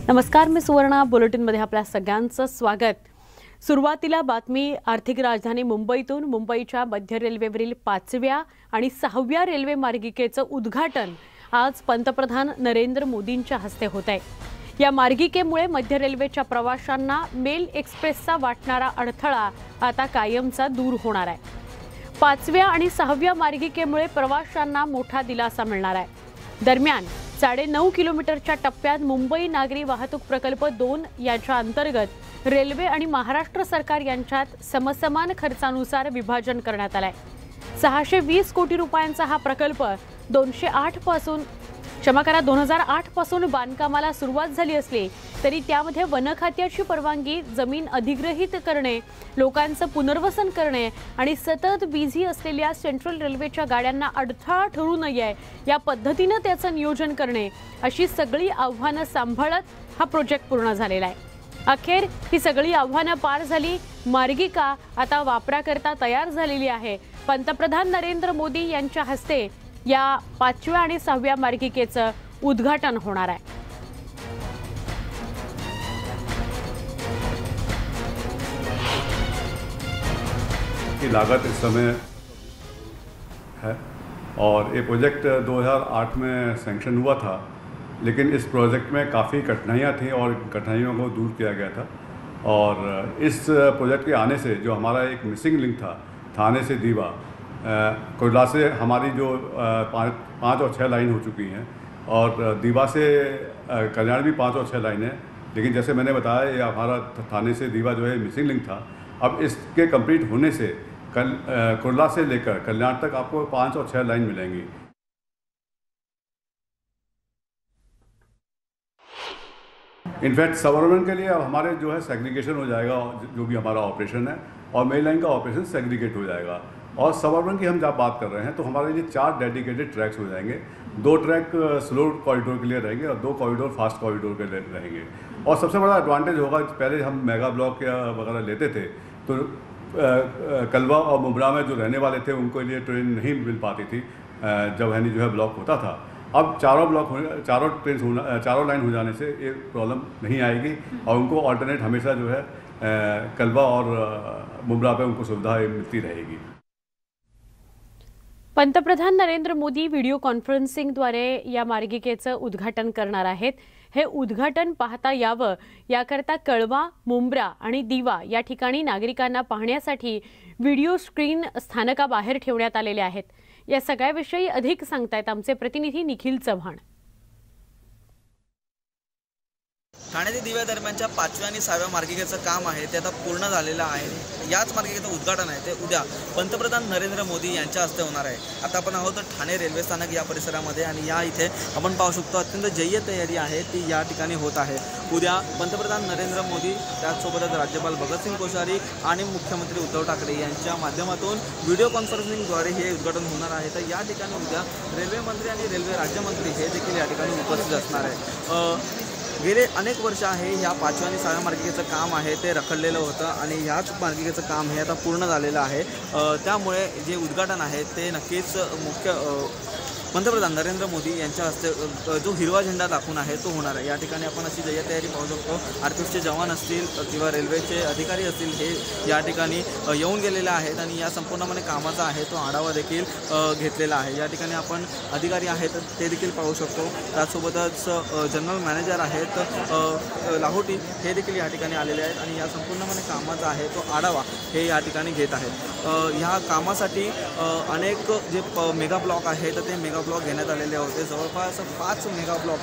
नमस्कार, मी सुवर्णा बुलेटिनमध्ये आपल्या सगळ्यांचं स्वागत। सुरुवातीला बातमी आर्थिक राजधानी मुंबईतून। मुंबईच्या मध्य रेल्वेवरील 5व्या आणि 6व्या रेल्वे मार्गिकेचं उद्घाटन आज पंतप्रधान नरेंद्र मोदींच्या हस्ते होत आहे। या मार्गिकेमुळे मध्य रेल्वेच्या प्रवाशांना मेल एक्सप्रेसचा वाटणारा अडथळा आता कायमचा दूर होणार आहे। 5व्या आणि 6व्या मार्गिकेमुळे प्रवाशांना मोठा दिलासा मिळणार आहे। दरम्यान 9.5 किलोमीटरच्या टप्प्यात मुंबई नागरी वाहतूक प्रकल्प 2 याच्या अंतर्गत रेल्वे आणि महाराष्ट्र सरकार यांच्यात समसमान खर्चानुसार विभाजन करण्यात आले आहे। 620 कोटी रुपयांचा हा प्रकल्प 2008 पासून बांधकामाला सुरुवात झाली असली तरी त्यामध्ये वन खात्याची परवानगी, जमीन अधिग्रहित करणे, लोकांचं पुनर्वसन करणे आणि सतत बिझी असलेल्या सेंट्रल रेल्वेच्या गाड्यांना अडथळा ठरू नये या पद्धतीने त्याचं नियोजन करणे अशी सगळी आव्हानं सांभाळत हा प्रोजेक्ट पूर्ण झालेला आहे। अखेर ही सगळी आव्हानं पार झाली। मार्गिका आता वापराकरता तयार झालेली आहे। पंतप्रधान नरेंद्र मोदी यांच्या हस्ते या 5व्या आणि 6व्या मार्गिकेचं उद्घाटन होणार आहे। की लागत इस समय है और ये प्रोजेक्ट 2008 में सैंक्शन हुआ था, लेकिन इस प्रोजेक्ट में काफ़ी कठिनाइयाँ थीं और कठिनाइयों को दूर किया गया था। और इस प्रोजेक्ट के आने से जो हमारा एक मिसिंग लिंक था थाने से दीवा, कोयला से हमारी जो 5 और 6 लाइन हो चुकी हैं और दीवा से कल्याण भी 5 और 6 लाइन है। लेकिन जैसे मैंने बताया, ये हमारा थाने से दीवा जो है मिसिंग लिंक था। अब इसके कंप्लीट होने से कोयला से लेकर कल्याण तक आपको 5 और 6 लाइन मिलेंगी। इनफैक्ट सबअर्बन के लिए अब हमारे जो है सेग्रीगेशन हो जाएगा, जो भी हमारा ऑपरेशन है, और मेन लाइन का ऑपरेशन सेग्रीगेट हो जाएगा। और सबअर्बन की हम जब बात कर रहे हैं तो हमारे लिए 4 डेडिकेटेड ट्रैक्स हो जाएंगे। 2 ट्रैक स्लो कॉरिडोर के लिए रहेंगे और 2 कॉरिडोर फास्ट कॉरिडोर के लिए रहेंगे। और सबसे बड़ा एडवांटेज होगा, पहले हम मेगा ब्लॉक या वगैरह लेते थे तो कलवा और मुब्रा में जो रहने वाले थे उनको लिए ट्रेन नहीं मिल पाती थी जब जो है ब्लॉक होता था। अब चारों लाइन हो जाने से ये प्रॉब्लम नहीं आएगी और उनको ऑल्टरनेट हमेशा जो है कलवा और मुब्रा पे उनको सुविधा मिलती रहेगी। पंतप्रधान नरेंद्र मोदी व्हिडिओ कॉन्फरन्सिंगद्वारे या मार्गिकेचं उद्घाटन करणार आहेत। हे उद्घाटन पाहता यावं याकरता कळवा, मुंब्रा आणि दिवा या ठिकाणी नागरिकांना पाहण्यासाठी व्हिडिओ स्क्रीन स्थानकाबाहेर ठेवण्यात आलेले आहेत। या सगळ्याविषयी अधिक सांगतायत आमचे प्रतिनिधी निखिल चव्हाण। ठाणे ते दिव्या दरम्यानच्या 5व्या आणि 6व्या मार्गिकेचं काम आहे ते आता पूर्ण झालेलं आहे। याच मार्गिकेचं उद्घाटन आहे ते उद्या पंतप्रधान नरेंद्र मोदी यांच्या हस्ते होणार आहे। आता आपण आहोत ठाणे रेल्वे स्थानक या परिसरामध्ये आणि या इथे आपण पाहू शकतो अत्यंत जय्य तयारी आहे ती या ठिकाणी होत आहे। उद्या पंतप्रधान नरेंद्र मोदी, त्याचसोबतच राज्यपाल भगतसिंग कोश्यारी आणि मुख्यमंत्री उद्धव ठाकरे यांच्या माध्यमातून व्हिडिओ कॉन्फरन्सिंगद्वारे हे उद्घाटन होणार आहे। तर या ठिकाणी उद्या रेल्वे मंत्री आणि रेल्वे राज्यमंत्री हे देखील या ठिकाणी उपस्थित असणार आहे। गेले अनेक वर्ष आहे ह्या 5व्या आणि 6व्या मार्गिकेचं काम आहे ते रखडलेलं होतं आणि ह्याच मार्गिकेचं काम हे आता पूर्ण झालेलं आहे। त्यामुळे जे उद्घाटन आहे ते नक्कीच पंतप्रधान नरेंद्र मोदी यांच्या हस्ते जो हिरवा झेंडा दाखवून आहे तो होणार आहे। या ठिकाणी आपण अशी जय्य तयारी पाहू शकतो। आरपीएफचे जवान असतील किंवा रेल्वेचे अधिकारी असतील हे या ठिकाणी येऊन गेलेले आहेत आणि या संपूर्णपणे कामाचा आहे तो आढावा देखील घेतलेला आहे। या ठिकाणी आपण अधिकारी आहेत ते देखील पाहू शकतो। त्यासोबतच जनरल मॅनेजर आहेत लाहोटी हे देखील या ठिकाणी आलेले आहेत आणि या संपूर्णपणे कामाचा आहे तो आढावा हे या ठिकाणी घेत आहेत। ह्या कामासाठी अनेक जे मेगा ब्लॉक आहेत ते मेगा ब्लॉक घेण्यात आलेले होते। जवळपास 5 मेगा ब्लॉक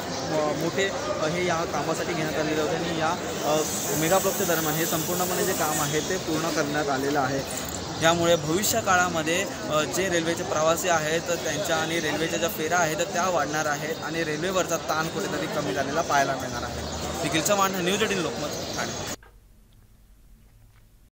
मोठे हे या कामासाठी घेण्यात आलेले होते आणि या मेगा ब्लॉकच्या दरम्यान हे संपूर्णपणे जे काम आहे ते पूर्ण करण्यात आलेलं आहे। यामुळे भविष्य काळामध्ये जे रेल्वेचे प्रवासी आहेत त्यांच्या आणि रेल्वेच्या ज्या फेऱ्या आहेत त्या वाढणार आहेत आणि रेल्वेवरचा ताण कुठेतरी कमी झालेला पाहायला मिळणार आहे। निखिल चव्हाण, न्यूज 18 लोकमत, ठाणे।